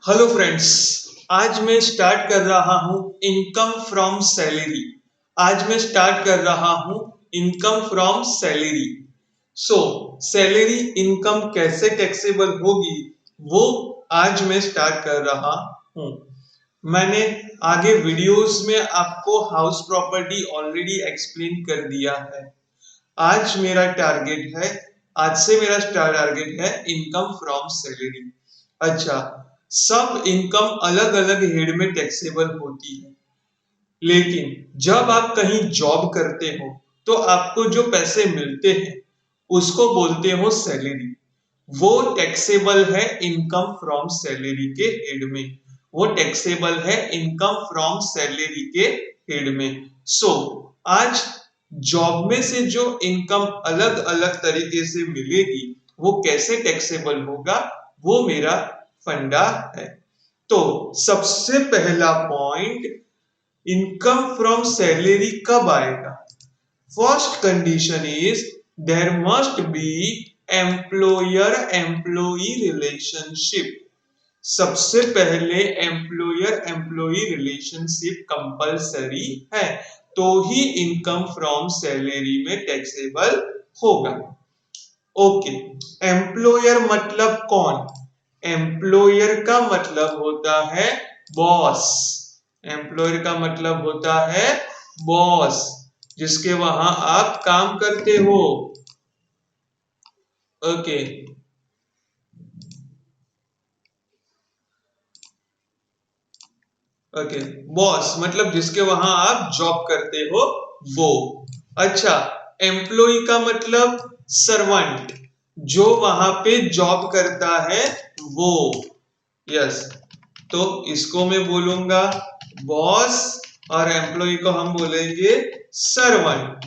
Hello friends, आज मैं start कर रहा हूं इनकम फ्रॉम सैलरी। आज मैं स्टार्ट कर रहा हूं income from salary. So salary income कैसे टैक्सेबल होगी वो आज मैं स्टार्ट कर रहा हूं। मैंने आगे वीडियोस में आपको हाउस प्रॉपर्टी ऑलरेडी एक्सप्लेन कर दिया है। आज मेरा टारगेट है आज से मेरा टारगेट है इनकम फ्रॉम सैलरी। अच्छा, सब इनकम अलग अलग हेड में टैक्सेबल होती है, लेकिन जब आप कहीं जॉब करते हो तो आपको जो पैसे मिलते हैं उसको बोलते हो सैलरी। वो टैक्सेबल है इनकम फ्रॉम सैलरी के हेड में। वो टैक्सेबल है इनकम फ्रॉम सैलरी के हेड में। सो आज जॉब में से जो इनकम अलग अलग तरीके से मिलेगी वो कैसे टैक्सेबल होगा वो मेरा फंडा है। तो सबसे पहला पॉइंट, इनकम फ्रॉम सैलरी कब आएगा? First condition is there must be employer employee relationship. सबसे पहले एम्प्लॉयर एम्प्लॉई रिलेशनशिप कंपलसरी है, तो ही इनकम फ्रॉम सैलरी में टैक्सेबल होगा। ओके, एम्प्लॉयर मतलब कौन? एम्प्लॉयर का मतलब होता है बॉस। एम्प्लॉयर का मतलब होता है बॉस, जिसके वहां आप काम करते हो। ओके, ओके, बॉस मतलब जिसके वहां आप जॉब करते हो वो। अच्छा, एम्प्लॉय का मतलब सर्वेंट, जो वहां पे जॉब करता है वो। यस, तो इसको मैं बोलूंगा बॉस और एम्प्लॉय को हम बोलेंगे सर्वेंट,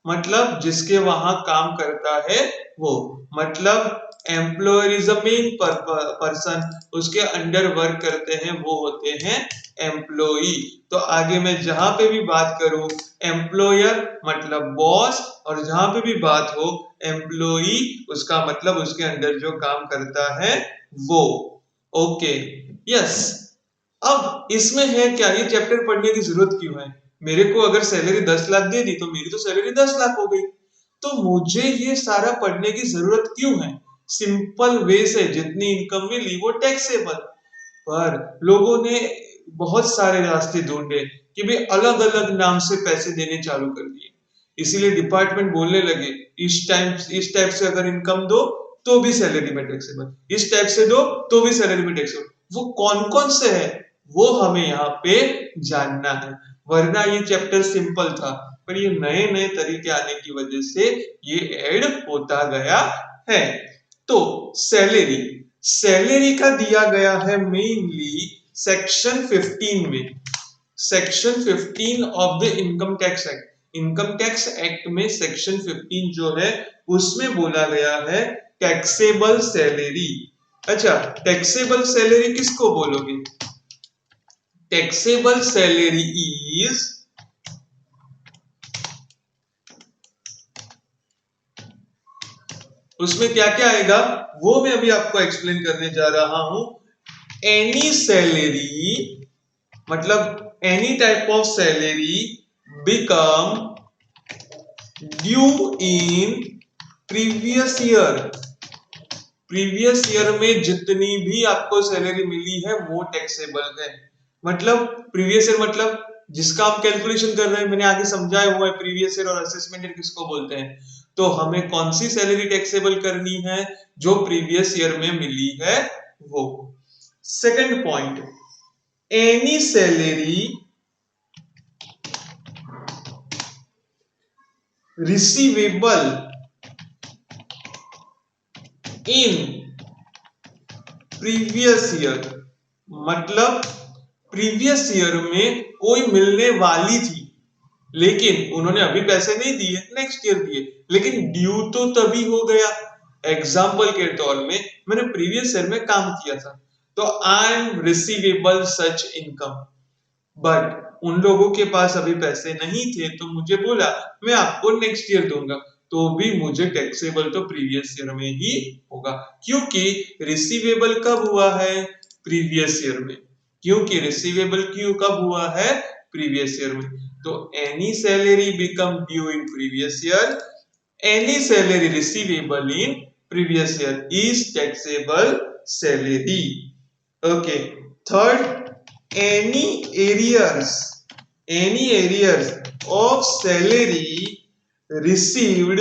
मतलब जिसके वहां काम करता है वो। मतलब employer is a main person, उसके अंडर वर्क करते हैं वो होते हैं एम्प्लॉई। तो आगे मैं जहां पे भी बात करूं एम्प्लॉयर मतलब बॉस, और जहां पे भी बात हो एम्प्लॉई उसका मतलब उसके अंडर जो काम करता है वो। Okay, yes. अब इसमें है क्या, ये चैप्टर पढ़ने की जरूरत क्यों है? मेरे को अगर सैलरी 10 लाख दे दी तो मेरी तो सैलरी 10 लाख हो गई, तो मुझे ये सारा पढ़ने की जरूरत क्यों है? सिंपल वे से जितनी इनकम मिली वो टैक्सेबल। पर लोगों ने बहुत सारे रास्ते ढूंढे कि भाई अलग अलग नाम से पैसे देने चालू कर दिए। इसीलिए डिपार्टमेंट बोलने लगे इस टाइप से अगर इनकम दो तो भी सैलरी में टैक्सेबल, इस टाइप से दो तो भी सैलरी में टैक्सेबल। वो कौन कौन से है वो हमें यहाँ पे जानना है, वरना ये चैप्टर सिंपल था, पर ये नए नए तरीके आने की वजह से ये ऐड होता गया है। तो सैलरी सैलरी का दिया गया है मेनली सेक्शन 15 में। Section 15 of the income tax act. Income tax act में सेक्शन 15 जो है उसमें बोला गया है टैक्सेबल सैलरी। अच्छा, टैक्सेबल सैलरी किसको बोलोगे? टैक्सेबल सैलरी इज, उसमें क्या क्या आएगा वो मैं अभी आपको एक्सप्लेन करने जा रहा हूं। एनी सैलरी मतलब any type of salary become due in previous year. Previous year में जितनी भी आपको सैलरी मिली है वो टैक्सेबल है। मतलब प्रीवियस ईयर मतलब जिसका आप कैलकुलेशन कर रहे हैं, मैंने आगे समझाया हुआ है प्रीवियस ईयर और असेसमेंट ईयर किसको बोलते हैं। तो हमें कौन सी सैलरी टैक्सेबल करनी है? जो प्रीवियस ईयर में मिली है वो। Second point, any salary receivable in previous year, मतलब प्रीवियस ईयर में कोई मिलने वाली थी लेकिन उन्होंने अभी पैसे नहीं दिए, नेक्स्ट ईयर दिए, लेकिन ड्यू तो तभी हो गया। एग्जाम्पल के तौर में मैंने प्रीवियस ईयर में काम किया था तो I am receivable such income, but उन लोगों के पास अभी पैसे नहीं थे तो मुझे बोला मैं आपको नेक्स्ट ईयर दूंगा, तो भी मुझे टैक्सेबल तो प्रीवियस ईयर में ही होगा, क्योंकि रिसीवेबल कब हुआ है? प्रीवियस ईयर में, क्योंकि रिसीवेबल क्यों कब हुआ है? प्रीवियस ईयर में। तो any salary become due in previous year, any salary receivable in previous year is taxable salary. Okay, third, any arrears of salary received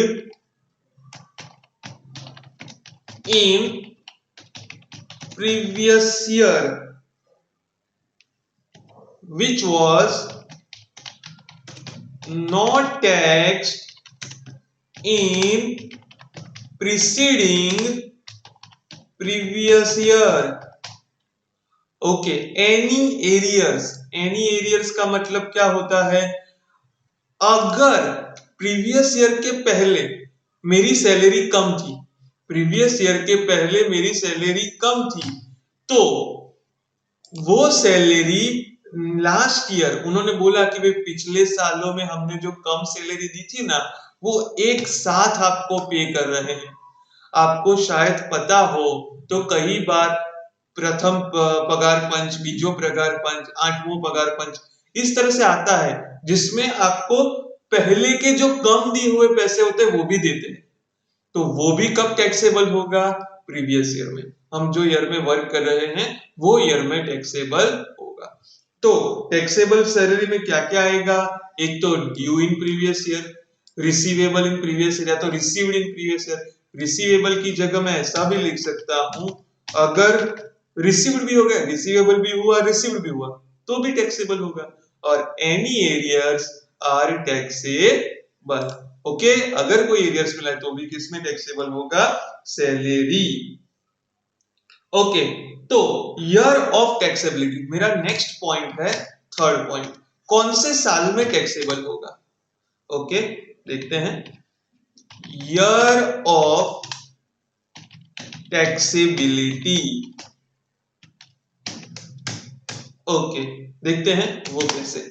in previous year which was not taxed in preceding previous year। Okay, any arrears का मतलब क्या होता है? अगर previous year के पहले मेरी salary कम थी, प्रीवियस ईयर के पहले मेरी सैलरी कम थी, तो वो सैलरी लास्ट ईयर उन्होंने बोला कि भाई पिछले सालों में हमने जो कम सैलरी दी थी ना, वो एक साथ आपको पे कर रहे हैं। आपको शायद पता हो तो कई बार प्रथम पगार पंच, बीजो पगार पंच, आठवां पगार पंच इस तरह से आता है, जिसमें आपको पहले के जो कम दिए हुए पैसे होते हैं वो भी देते हैं। तो वो भी कब टैक्सेबल होगा? प्रीवियस ईयर में। हम जो ईयर में वर्क कर रहे हैं वो ईयर में टैक्सेबल होगा। तो टैक्सेबल सैलरी में क्या क्या आएगा? एक तो due in previous year, receivable in previous year या तो received in previous year. Receivable की जगह मैं ऐसा भी लिख सकता हूं, अगर रिसीव्ड भी हो गया, रिसीवेबल भी हुआ, रिसीव्ड भी हुआ, तो भी टैक्सेबल होगा। और any arrears are taxable. Okay, अगर कोई एरियर्स मिला है तो भी किसमें टैक्सेबल होगा? सैलरी। ओके, तो ईयर ऑफ टैक्सेबिलिटी मेरा नेक्स्ट पॉइंट है, थर्ड पॉइंट। कौन से साल में टैक्सेबल होगा? ओके, देखते हैं। Year of taxability. ओके, देखते हैं वो कैसे।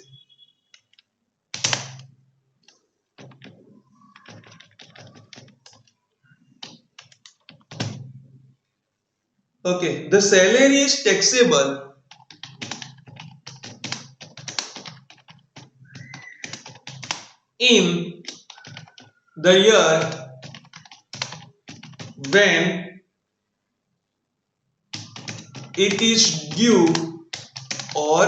Okay, the salary is taxable in the year when it is due or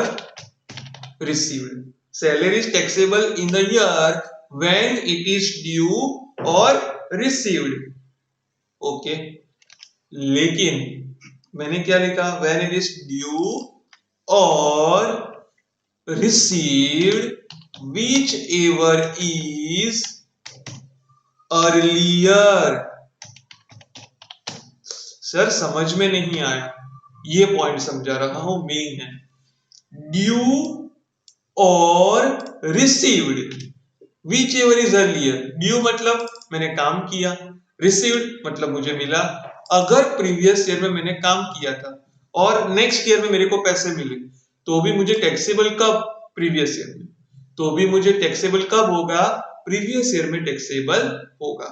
received. Salary is taxable in the year when it is due or received. Okay, लेकिन मैंने क्या लिखा? When it is due or received, whichever is earlier। Sir समझ में नहीं आया, ये point समझा रहा हूं, मेन है। Due or received, whichever is earlier। Due मतलब मैंने काम किया, रिसीव्ड मतलब मुझे मिला। अगर प्रीवियस ईयर में मैंने काम किया था और नेक्स्ट ईयर में मेरे को पैसे मिले, तो भी मुझे टैक्सेबल कब? प्रीवियस ईयर में। तो भी मुझे टैक्सेबल कब होगा? प्रीवियस ईयर में टैक्सेबल होगा।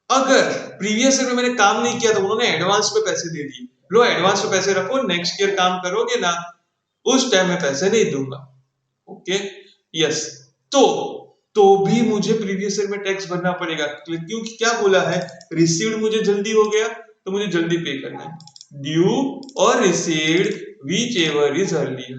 अगर प्रीवियस ईयर में मैंने काम नहीं किया तो उन्होंने एडवांस पे पैसे दे दिए, लो एडवांस पे पैसे रखो, नेक्स्ट ईयर काम करोगे ना, उस टाइम में पैसे नहीं दूंगा। ओके, यस, तो भी मुझे प्रीवियस ईयर में टैक्स भरना पड़ेगा, क्योंकि क्या बोला है? रिसीव्ड मुझे जल्दी हो गया तो मुझे जल्दी पे करना है। Due or received whichever is earlier,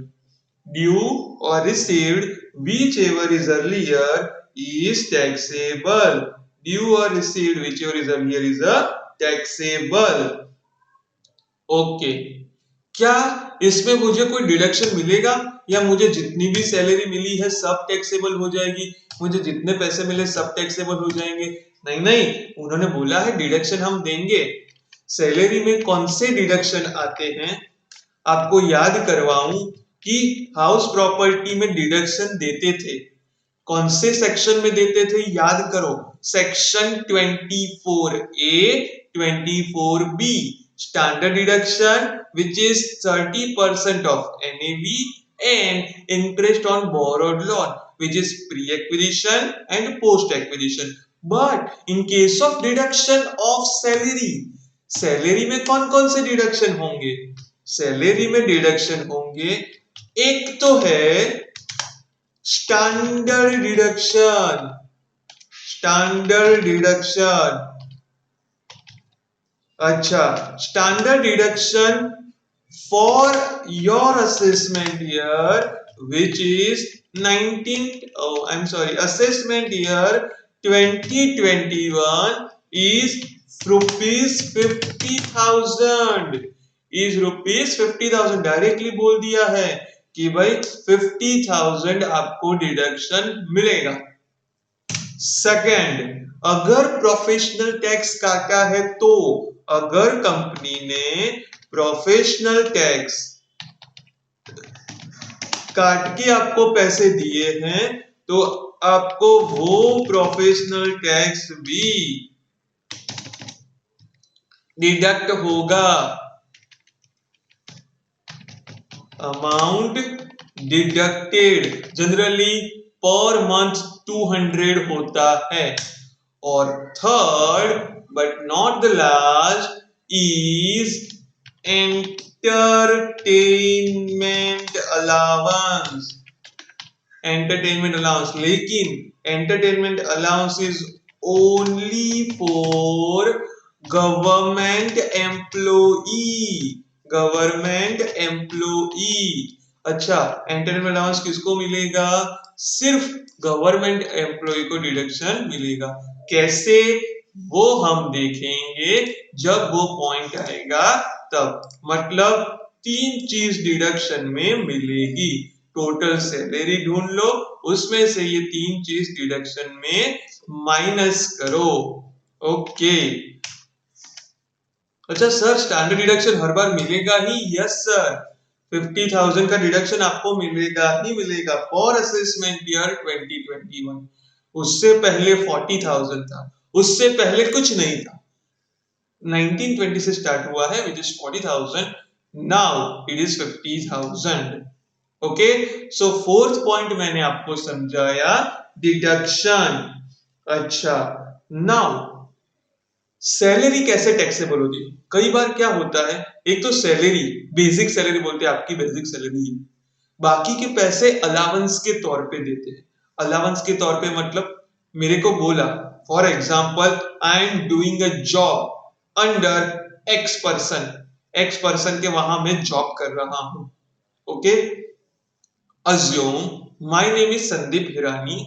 due or received whichever is earlier is taxable। Due or received whichever is earlier is a taxable। Okay, क्या इसमें मुझे कोई डिडक्शन मिलेगा या मुझे जितनी भी सैलरी मिली है सब टैक्सेबल हो जाएगी, मुझे जितने पैसे मिले सब टैक्सेबल हो जाएंगे? नहीं नहीं, उन्होंने बोला है डिडक्शन हम देंगे। सैलरी में कौन से डिडक्शन आते हैं? आपको याद करवाऊं कि हाउस प्रॉपर्टी में डिडक्शन देते थे। कौन से सेक्शन में देते थे? याद करो, section 24A 24B, standard deduction which is 30% of NAV and interest on borrowed loan which is pre-acquisition and post-acquisition। But in case of deduction of salary, salary में कौन कौन से डिडक्शन होंगे? सैलरी में डिडक्शन होंगे। एक तो है स्टैंडर्ड डिडक्शन, स्टैंडर्ड डिडक्शन। अच्छा, standard deduction for your assessment year, which is assessment year 2021 is rupees 50,000, is rupees 50,000। Directly बोल दिया है कि भाई 50,000 आपको डिडक्शन मिलेगा। सेकंड, अगर प्रोफेशनल टैक्स काटा है तो, अगर कंपनी ने प्रोफेशनल टैक्स काट के आपको पैसे दिए हैं तो आपको वो प्रोफेशनल टैक्स भी डिडक्ट होगा। Amount deducted generally per month 200 होता है। और third but not the last is entertainment allowance. Entertainment allowance, लेकिन entertainment allowance is only for government employee, government employee. अच्छा, एंटरटेनमेंट अलाउंस किसको मिलेगा? सिर्फ गवर्नमेंट एम्प्लॉई को डिडक्शन मिलेगा। कैसे, वो हम देखेंगे जब वो पॉइंट आएगा तब। मतलब 3 चीज डिडक्शन में मिलेगी। टोटल सैलरी ढूंढ लो, उसमें से ये 3 चीज डिडक्शन में माइनस करो। ओके। अच्छा सर, स्टैंडर्ड डिडक्शन हर बार मिलेगा ही? यस सर, 50,000 का डिडक्शन आपको मिलेगा ही मिलेगा फॉर असेसमेंट ईयर 2021। उससे पहले 40,000 था, उससे पहले कुछ नहीं था। 1920 से स्टार्ट हुआ है, which is 40,000, now it is 50,000। Okay, so fourth point मैंने आपको समझाया डिडक्शन। अच्छा, नाउ सैलरी कैसे टैक्सेबल होती है? कई बार क्या होता है, एक तो सैलरी, बेसिक सैलरी बोलते हैं, आपकी बेसिक सैलरी है, बाकी के पैसे अलावेंस के तौर पे देते हैं। अलावेंस के तौर पे मतलब मेरे को बोला, for example I am doing a job under x person, x person के वहां मैं जॉब कर रहा हूं। Okay, assume my name is Sandeep Hirani,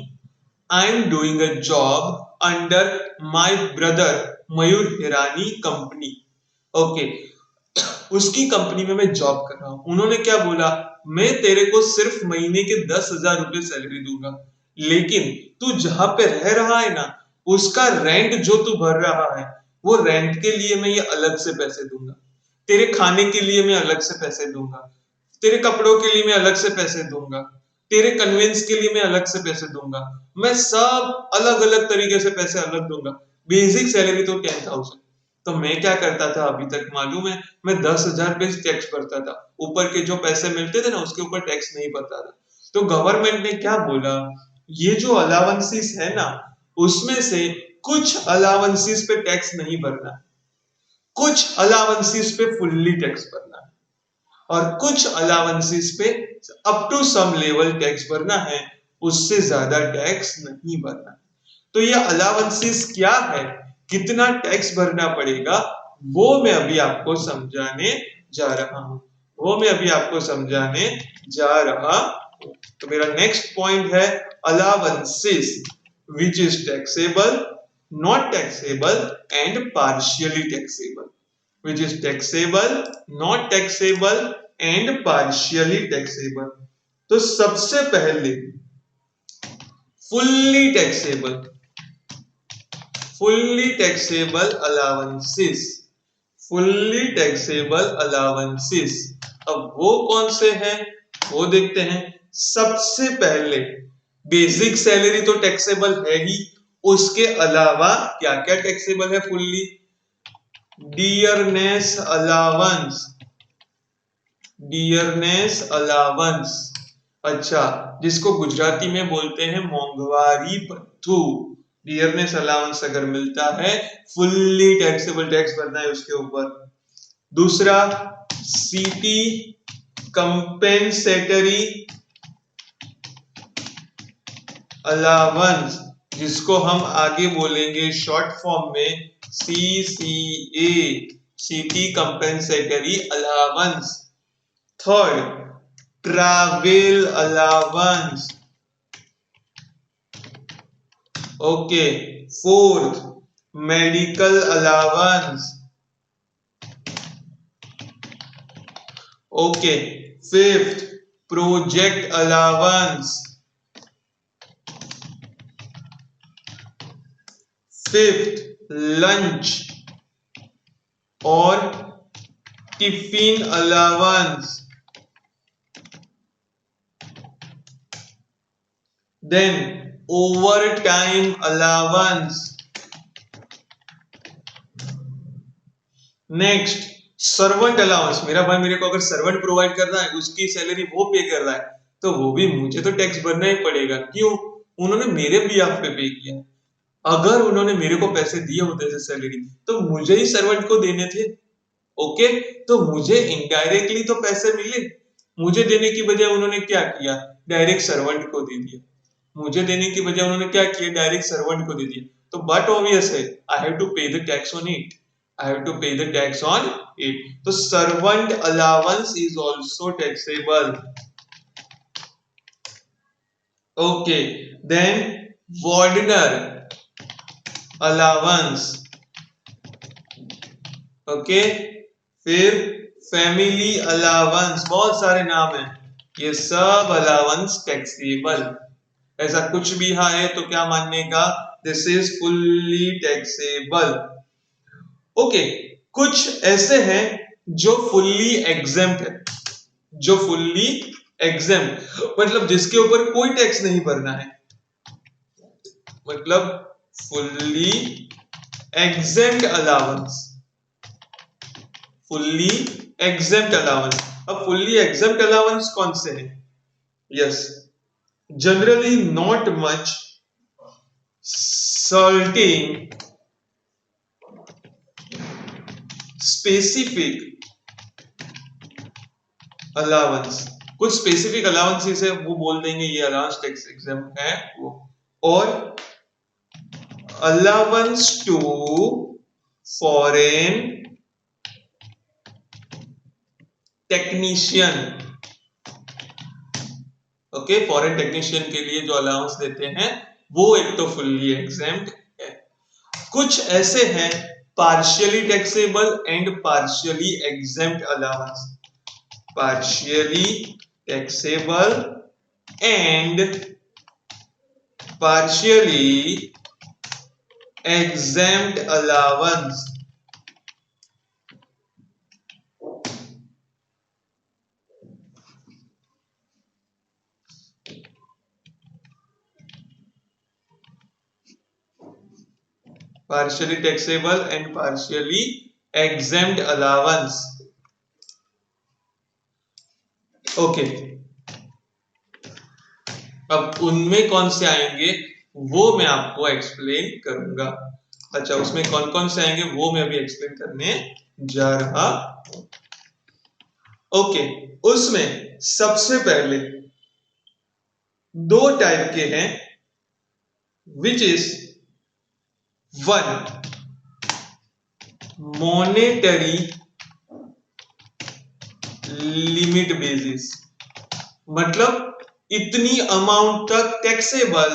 I am doing a job under my brother Mayur Hirani company। Okay, उसकी company में मैं job कर रहा हूं। उन्होंने क्या बोला, मैं तेरे को सिर्फ महीने के 10,000 रुपए सैलरी दूंगा, लेकिन तू जहां पे रह रहा है ना, उसका रेंट जो तू भर रहा है, वो रेंट के लिए मैं ये अलग से पैसे दूंगा, तेरे खाने के लिए मैं अलग से पैसे दूंगा, तेरे कपड़ों के लिए मैं अलग से पैसे दूंगा, तेरे कन्वेंस के लिए मैं अलग से पैसे दूंगा, मैं सब अलग अलग तरीके से पैसे अलग दूंगा। बेसिक सैलरी तो 10,000। तो मैं क्या करता था अभी तक मालूम है, मैं 10,000 पे टैक्स भरता था, ऊपर के जो पैसे मिलते थे ना उसके ऊपर टैक्स नहीं भरता था। तो गवर्नमेंट ने क्या बोला, ये जो अलावेंसेस है ना, उसमें से कुछ अलावेंसेस पे टैक्स नहीं भरना, कुछ अलावेंसेस पे फुल्ली टैक्स भरना, और कुछ अलावेंसेस पे up to some level tax भरना है, उससे ज्यादा टैक्स नहीं भरना। तो ये अलावेंसेस क्या है, कितना टैक्स भरना पड़ेगा, वो मैं अभी आपको समझाने जा रहा हूं, वो मैं अभी आपको समझाने जा रहा हूं। तो मेरा नेक्स्ट पॉइंट है allowances which is taxable, not taxable and partially taxable. which is taxable, not taxable and partially taxable। तो सबसे पहले fully taxable, fully taxable allowances, fully taxable allowances। अब वो कौन से हैं वो देखते हैं। सबसे पहले बेसिक सैलरी तो टैक्सेबल है ही, उसके अलावा क्या क्या टैक्सेबल है fully? Dearness allowance, dearness allowance. अच्छा, जिसको गुजराती में बोलते हैं मोंघवारी भत्थू। डियरनेस अलाउंस अगर मिलता है, फुल्ली टैक्सेबल टैक्स भरना है उसके ऊपर। दूसरा सिटी कंपेंसेटरी अलाउंस, जिसको हम आगे बोलेंगे शॉर्ट फॉर्म में CCA, city compensatory allowance. Third, travel allowance. Okay. Fourth, medical allowance. Okay. Fifth, project allowance. Fifth, lunch और tiffin allowance. Then overtime allowance. Next, servant allowance. मेरा भाई मेरे को अगर सर्वेंट प्रोवाइड कर रहा है, उसकी सैलरी वो पे कर रहा है, तो वो भी मुझे तो टैक्स भरना ही पड़ेगा। क्यों? उन्होंने मेरे बिहाफ पे पे किया। अगर उन्होंने मेरे को पैसे दिए होते थे सैलरी, तो मुझे ही सर्वेंट को देने थे। ओके, तो मुझे इनडायरेक्टली तो पैसे मिले। मुझे देने की बजाय उन्होंने क्या किया? डायरेक्ट सर्वेंट को दे दिया। मुझे देने की बजाय उन्होंने क्या किया? डायरेक्ट सर्वेंट को दे दिया। तो बट ऑब्वियस है, आई हैव टू पे the tax on it. I have to pay the tax on it. So servant allowance is also taxable. Okay. Then wardener allowance. Okay. फिर family allowance, बहुत सारे नाम हैं, ये सब allowance taxable। ऐसा कुछ भी है तो क्या मानने का? This is fully taxable. Okay. कुछ ऐसे हैं जो फुल्ली एग्जेम्प्ट है, जो फुल्ली एग्जेम्प्ट मतलब जिसके ऊपर कोई टैक्स नहीं भरना है, मतलब fully exempt allowance. Fully exempt allowance. अब फुल्ली एग्जेम्प्ट अलाउंस कौन से हैं? Yes, generally not much certain specific allowance. कुछ स्पेसिफिक अलाउंसेस है, वो बोल देंगे ये अलाउंस टैक्स एग्जेम्प्ट है वो। और allowance to foreign technician. Okay, foreign technician के लिए जो अलाउंस देते हैं वो एक तो फुल्ली एग्जेम्प्ट है। कुछ ऐसे हैं partially taxable and partially exempt allowance. partially taxable and partially exempt allowance. Partially taxable and partially exempt allowance. Okay. अब उनमें कौन से आएंगे वो मैं आपको एक्सप्लेन करूंगा। अच्छा, उसमें कौन कौन से आएंगे वो मैं अभी एक्सप्लेन करने जा रहा। ओके, उसमें सबसे पहले दो टाइप के हैं, which is one monetary limit basis, मतलब इतनी अमाउंट तक टैक्सेबल,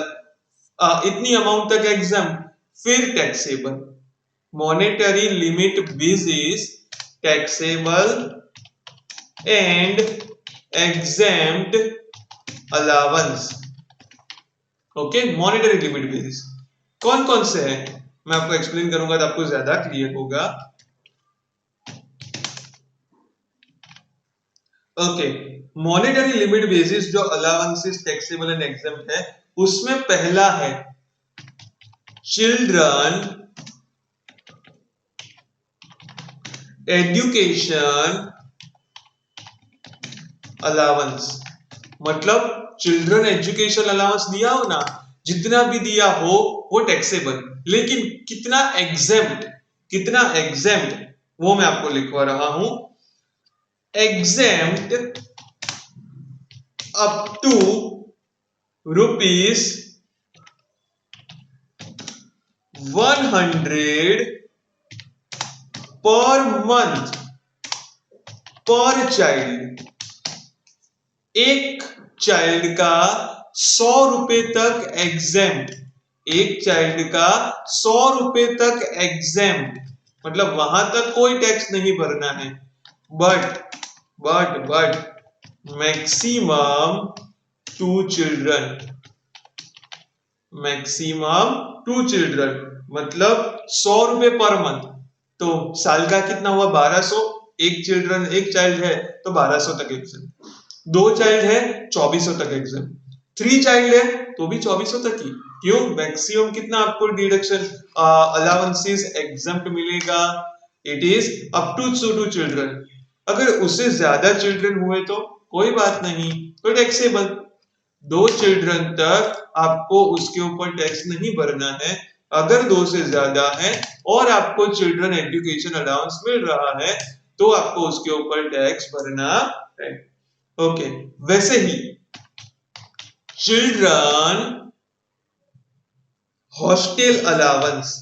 इतनी अमाउंट तक एग्जाम्प्ट, फिर taxable. Monetary limit basis taxable and exempt allowance. Okay, monetary limit basis कौन कौन से हैं मैं आपको एक्सप्लेन करूंगा तो आपको ज्यादा क्लियर होगा। ओके, मॉनेटरी लिमिट बेसिस जो अलाउंसेस टैक्सेबल एंड एग्जेम्प्ट है, उसमें पहला है चिल्ड्रन एजुकेशन अलाउंस। मतलब चिल्ड्रन एजुकेशन अलाउंस दिया हो ना, जितना भी दिया हो वो टैक्सेबल, लेकिन कितना एग्जेम्प्ट, कितना एग्जेम्प्ट वो मैं आपको लिखवा रहा हूं। exempt up to rupees 100 per month per child। एक चाइल्ड का 100 रुपए तक एग्जेम्प्ट, एक चाइल्ड का 100 रुपए तक एग्जेम्प्ट, मतलब वहां तक कोई टैक्स नहीं भरना है। But maximum 2 children, maximum 2 children मतलब 100 रुपए पर मंथ, तो साल का कितना हुआ 1200। एक चाइल्ड है तो 1200 तक एग्जाम, 2 चाइल्ड है 2400 तक एग्जाम, 3 चाइल्ड है तो भी 2400 तक ही। क्यों? मैक्सिमम कितना आपको डिडक्शन अलाउंसेस एग्जम्प्ट मिलेगा, it is up to 2 children. अगर उससे ज्यादा चिल्ड्रन हुए तो कोई बात नहीं, तो टैक्सेबल। 2 चिल्ड्रन तक आपको उसके ऊपर टैक्स नहीं भरना है। अगर 2 से ज्यादा है और आपको चिल्ड्रन एजुकेशन अलाउंस मिल रहा है तो आपको उसके ऊपर टैक्स भरना है। ओके, वैसे ही children hostel allowance,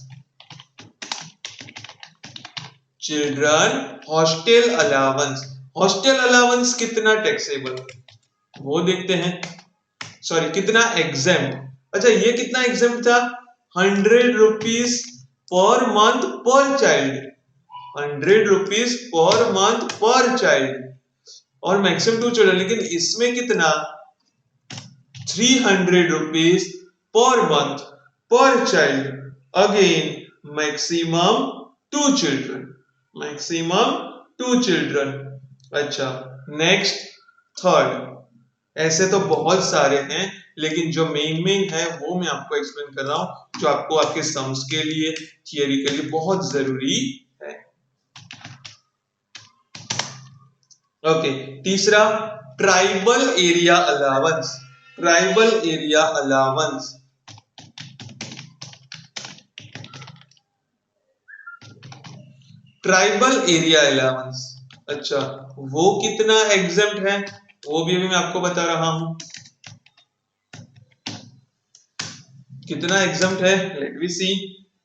children hostel allowance, hostel allowance कितना टैक्सेबल वो देखते हैं, सॉरी कितना एग्जेम्प्ट। अच्छा, ये कितना एग्जेम्प्ट था? 100 रुपीज पर मंथ पर चाइल्ड, 100 रुपीज पर मंथ पर चाइल्ड और मैक्सिमम 2 चिल्ड्रन। लेकिन इसमें कितना? 300 रुपीज पर मंथ पर child, again maximum 2 children, maximum 2 children. अच्छा, नेक्स्ट थर्ड। ऐसे तो बहुत सारे हैं लेकिन जो मेन है वो मैं आपको एक्सप्लेन कर रहा हूं, जो आपको आपके सम्स के लिए, थियरी के लिए बहुत जरूरी है। ओके, तीसरा tribal area allowance, tribal area allowance. Tribal area allowance, अच्छा वो कितना एग्जेम्प्ट है वो भी अभी मैं आपको बता रहा हूं। कितना एग्जेम्प्ट है? Let we see.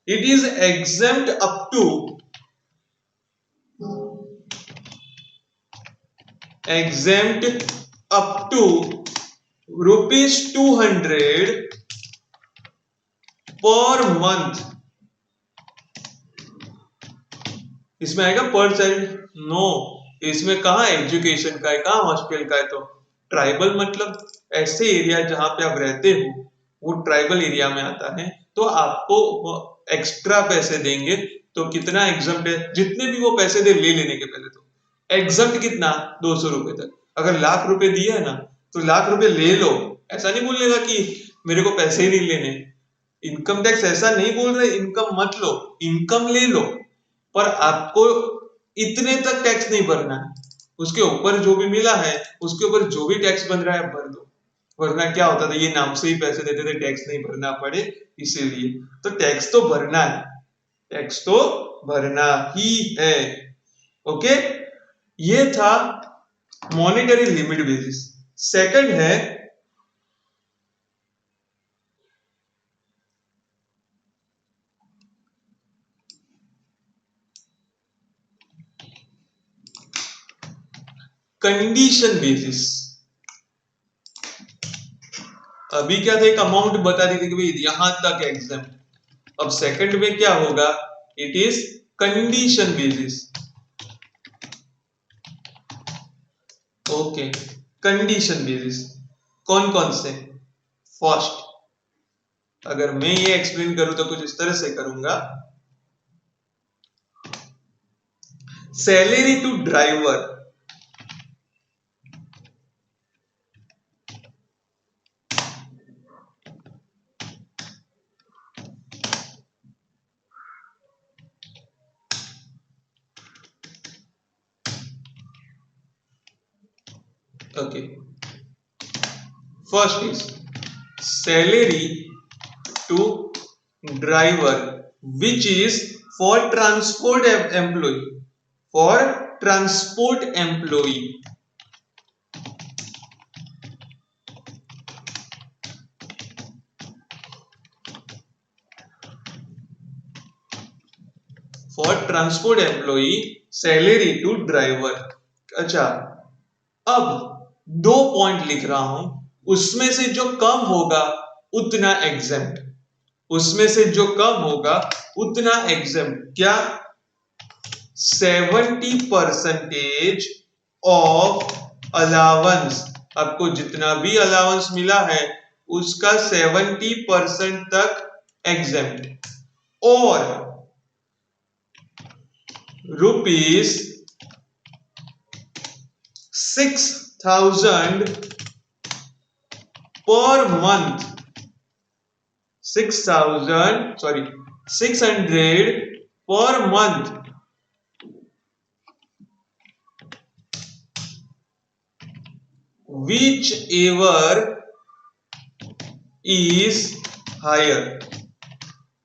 It is exempt up to, exempt up to rupees 200 per month. इसमें आएगा पर चाइल्ड? नो, इसमें कहा एजुकेशन का है, कहा हॉस्टल का है। तो ट्राइबल मतलब ऐसे एरिया जहां पे आप रहते हो वो ट्राइबल एरिया में आता है, तो आपको एक्स्ट्रा पैसे देंगे। तो कितना एग्जम्प्ट है? जितने भी वो पैसे दे ले लेने के पहले तो एग्जम्प्ट कितना? 200 रुपए तक। अगर लाख रुपए दिए है ना तो लाख रुपए ले लो, ऐसा नहीं बोलेगा कि मेरे को पैसे ही नहीं लेने। इनकम टैक्स ऐसा नहीं बोल रहे इनकम मत लो, इनकम ले लो, पर आपको इतने तक टैक्स नहीं भरना है। उसके ऊपर जो भी मिला है उसके ऊपर जो भी टैक्स बन रहा है भर दो। वरना क्या होता था, ये नाम से ही पैसे देते थे टैक्स नहीं भरना पड़े, इसीलिए। तो टैक्स तो भरना है, टैक्स तो भरना ही है। ओके, ये था मॉनेटरी लिमिट बेसिस। सेकंड है कंडीशन बेसिस। अभी क्या था, एक अमाउंट बता दी थी कि भाई यहां तक एग्जाम। अब सेकंड में क्या होगा? It is condition basis. Okay, condition basis कौन कौन से? फर्स्ट, अगर मैं ये एक्सप्लेन करूं तो कुछ इस तरह से करूंगा। Salary to driver, okay, first is salary to driver which is for transport employ, for transport employee, for transport employee salary to driver. अच्छा, अब 2 पॉइंट लिख रहा हूं, उसमें से जो कम होगा उतना एग्जेम्प्ट, उसमें से जो कम होगा उतना एग्जेम्प्ट। क्या? 70% ऑफ अलाउंस, आपको जितना भी अलाउंस मिला है उसका 70% तक एग्जेम्प्ट, और ₹6,000 per month, 600 per month whichever is higher,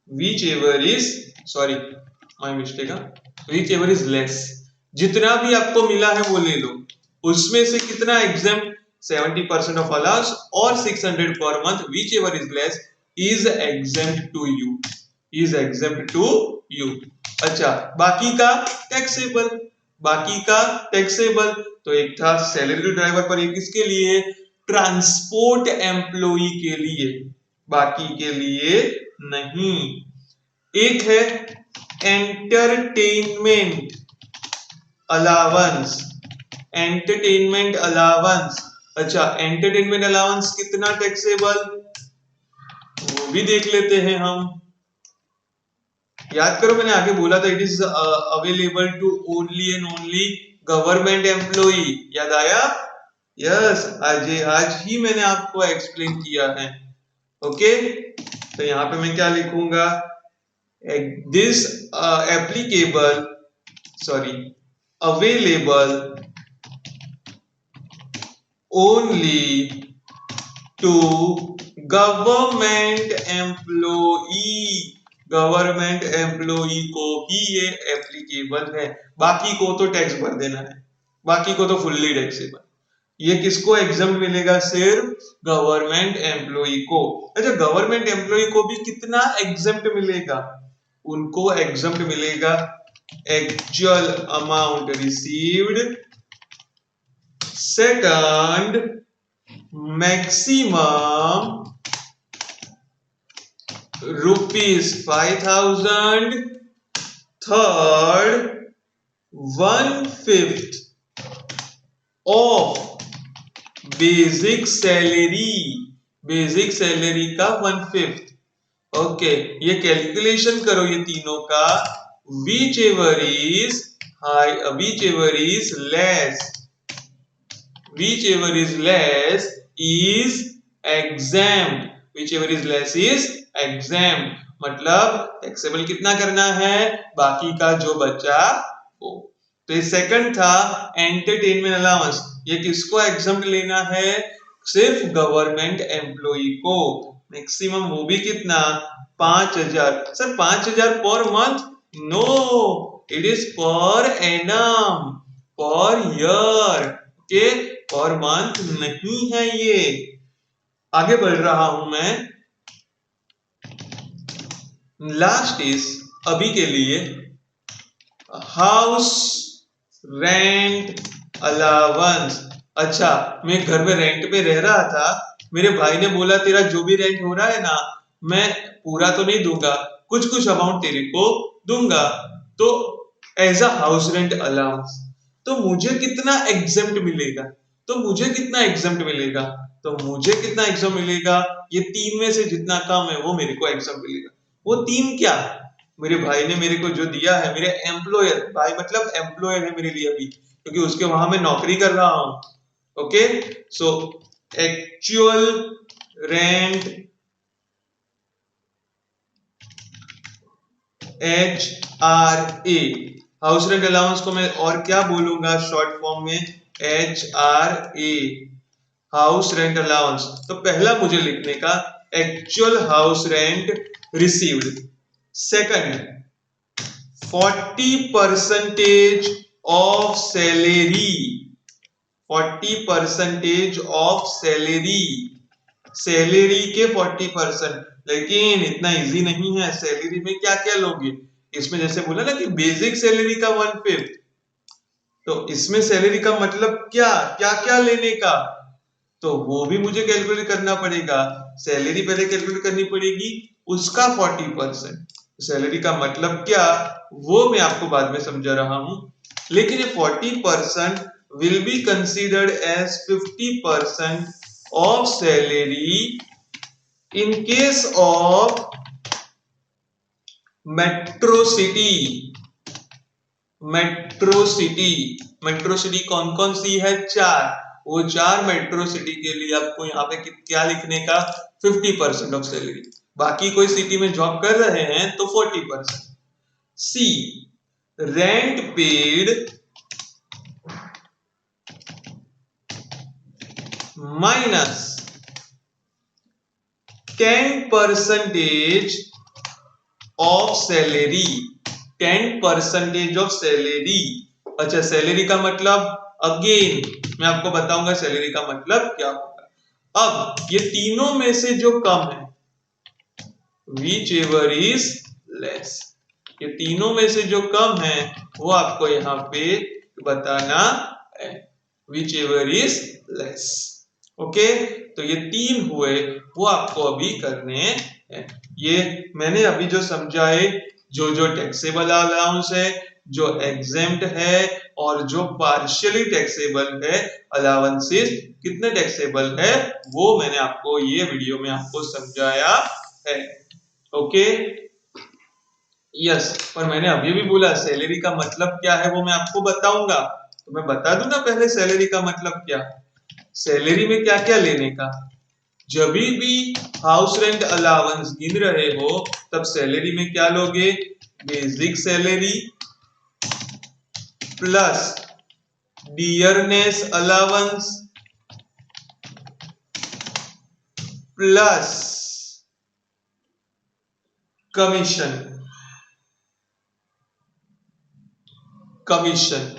whichever is, sorry my mistake, whichever is less, जितना भी आपको मिला है वो ले लो, उसमें से कितना एग्जेम्प्ट, 70% ऑफ अलाउंस और 600 per month, whichever is less is exempt to you, is exempt to you। अच्छा, बाकी का टैक्सेबल, बाकी का टैक्सेबल। तो एक था सैलरी ड्राइवर पर, एक किसके लिए? ट्रांसपोर्ट एम्प्लॉई के लिए, बाकी के लिए नहीं। एक है एंटरटेनमेंट अलाउंस, एंटरटेनमेंट अलाउंस। अच्छा, एंटरटेनमेंट अलाउंस कितना टैक्सेबल, वो भी देख लेते हैं हम। याद करो, मैंने आगे बोला था it is available to only and only government employee, याद आया? यस, आज ही मैंने आपको एक्सप्लेन किया है। ओके, तो यहां पे मैं क्या लिखूंगा, this applicable, sorry, available only to government employee, government employee को ही ये एप्लीकेबल है, बाकी को तो टैक्स भर देना है, बाकी को तो फुल्ली टैक्सेबल। ये किसको एग्जम्प्ट मिलेगा? सिर्फ गवर्नमेंट एम्प्लॉई को। अच्छा, गवर्नमेंट एम्प्लॉई को भी कितना एग्जम्प्ट मिलेगा? उनको एग्जम्प्ट मिलेगा actual amount received, second maximum ₹5,000, third 1/5 of basic salary, basic salary का 1/5। ओके, ये कैलकुलेशन करो ये तीनों का, whichever is high, whichever is less, whichever is less is exempt, whichever is less is exempt, मतलब टैक्सेबल कितना करना है, बाकी का जो बचा वो। तो ये सेकंड था एंटरटेनमेंट अलाउंस, ये किसको एग्जम्प्ट लेना है? सिर्फ गवर्नमेंट एम्प्लॉई को। मैक्सिमम वो भी कितना? 5,000। Sir 5,000 per month? No, it is per annum, per year. Okay, per month नहीं है ये। आगे बढ़ रहा हूं मैं। लास्ट इज अभी के लिए हाउस रेंट अलाउंस। अच्छा, मैं घर में रेंट पे रह रहा था, मेरे भाई ने बोला तेरा जो भी रेंट हो रहा है ना, मैं पूरा तो नहीं दूंगा, कुछ कुछ अमाउंट तेरे को दूंगा, तो as a house rent allowance. तो मुझे कितना एग्जेम्प्ट मिलेगा? तो मुझे कितना एग्जेम्प्ट मिलेगा? तो मुझे कितना एग्जेम्प्ट मिलेगा? ये 3 में से जितना कम है वो मेरे को एग्जेम्प्ट मिलेगा। वो 3 क्या? मेरे भाई ने मेरे को जो दिया है, मेरे एम्प्लॉयर, भाई मतलब एम्प्लॉयर है मेरे लिए अभी, क्योंकि उसके वहां मैं नौकरी कर रहा हूं। Okay, so actual rent, HRA, house rent allowance को मैं और क्या बोलूंगा शॉर्ट फॉर्म में? HRA, house rent allowance. तो पहला मुझे लिखने का actual house rent received, second 40% of salary, 40% of salary, salary के 40%। लेकिन इतना इजी नहीं है। सैलरी में क्या क्या लोगे, इसमें जैसे बोला ना कि बेसिक सैलरी का 1/5, तो इसमें सैलरी का मतलब क्या क्या क्या लेने का, तो वो भी मुझे कैलकुलेट करना पड़ेगा। सैलरी पहले कैलकुलेट करनी पड़ेगी, उसका 40%। सैलरी का मतलब क्या वो मैं आपको बाद में समझा रहा हूं। लेकिन ये 40% will be considered as 50% of salary in case of metro city. Metro city, metro city कौन कौन सी है, 4। वो 4 मेट्रो सिटी के लिए आपको यहाँ पे क्या लिखने का, 50% ऑफ सैलरी। बाकी कोई सिटी में जॉब कर रहे हैं तो 40%। C, rent paid minus 10% of salary, 10% of salary. अच्छा, सैलरी का मतलब अगेन मैं आपको बताऊंगा सैलरी का मतलब क्या होगा। अब ये तीनों में से जो कम है, विच एवर इज लेस, ये तीनों में से जो कम है वो आपको यहाँ पे बताना है, which ever is less. Okay, तो ये 3 हुए, वो आपको अभी करने हैं। ये मैंने अभी जो समझाए, जो जो टैक्सेबल अलाउंस है, जो एग्जेम्प्ट है और जो पार्शियली टैक्सेबल है अलाउंसेस, कितने टैक्सेबल है वो मैंने आपको ये वीडियो में आपको समझाया है। Okay, yes. और मैंने अभी भी बोला सैलरी का मतलब क्या है वो मैं आपको बताऊंगा, तो मैं बता दूं ना पहले सैलरी का मतलब क्या। सैलरी में क्या क्या लेने का, जब भी हाउस रेंट अलाउंस गिन रहे हो तब सैलरी में क्या लोगे, basic salary plus dearness allowance plus commission. Commission,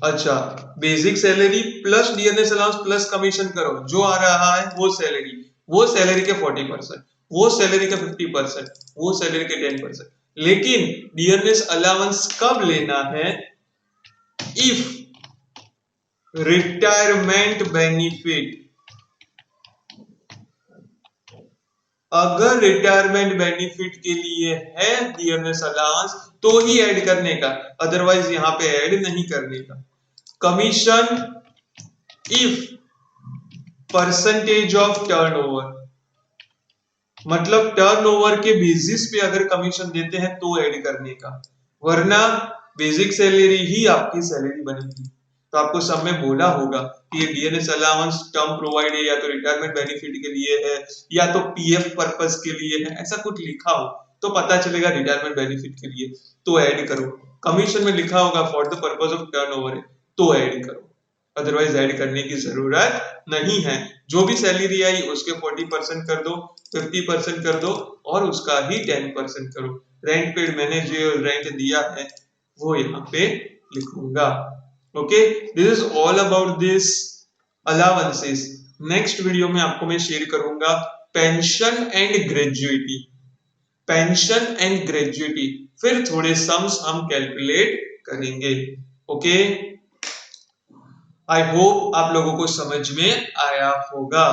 अच्छा, basic salary plus dearness allowance plus commission करो, जो आ रहा है वो सैलरी, वो सैलरी के 40%, वो सैलरी का 50%, वो सैलरी के 10%। लेकिन डियरनेस अलाउंस कब लेना है, इफ रिटायरमेंट बेनिफिट, अगर रिटायरमेंट बेनिफिट के लिए है डियरनेस अलाउंस तो ही ऐड करने का, अदरवाइज यहां पे ऐड नहीं करने का। Commission if percentage of turnover, मतलब टर्नओवर के बेसिस पे अगर कमीशन देते हैं तो ऐड करने का, वरना बेसिक सैलरी ही आपकी सैलरी बनेगी। तो आपको सब में बोला होगा कि ये डीएनएस अलाउंस टर्म प्रोवाइड है, या तो रिटायरमेंट बेनिफिट के लिए है या तो पीएफ पर्पस के लिए है, ऐसा कुछ लिखा हो तो पता चलेगा रिटायरमेंट बेनिफिट के लिए तो ऐड करो। कमीशन में लिखा होगा for the purpose of turnover है तो ऐड करो, अदरवाइज ऐड करने की जरूरत नहीं है। जो भी सैलरी आई उसके 40% कर दो, 50% कर दो और उसका ही 10% करो। रेंट पेड मैंने जो रेंट दिया है वो यहाँ पे लिखूंगा। Okay, this is all about this allowances. Next video में आपको मैं शेयर करूंगा पेंशन एंड ग्रेजुइटी, पेंशन एंड ग्रेजुइटी, फिर थोड़े सम्स हम कैलकुलेट करेंगे। ओके, आई होप आप लोगों को समझ में आया होगा।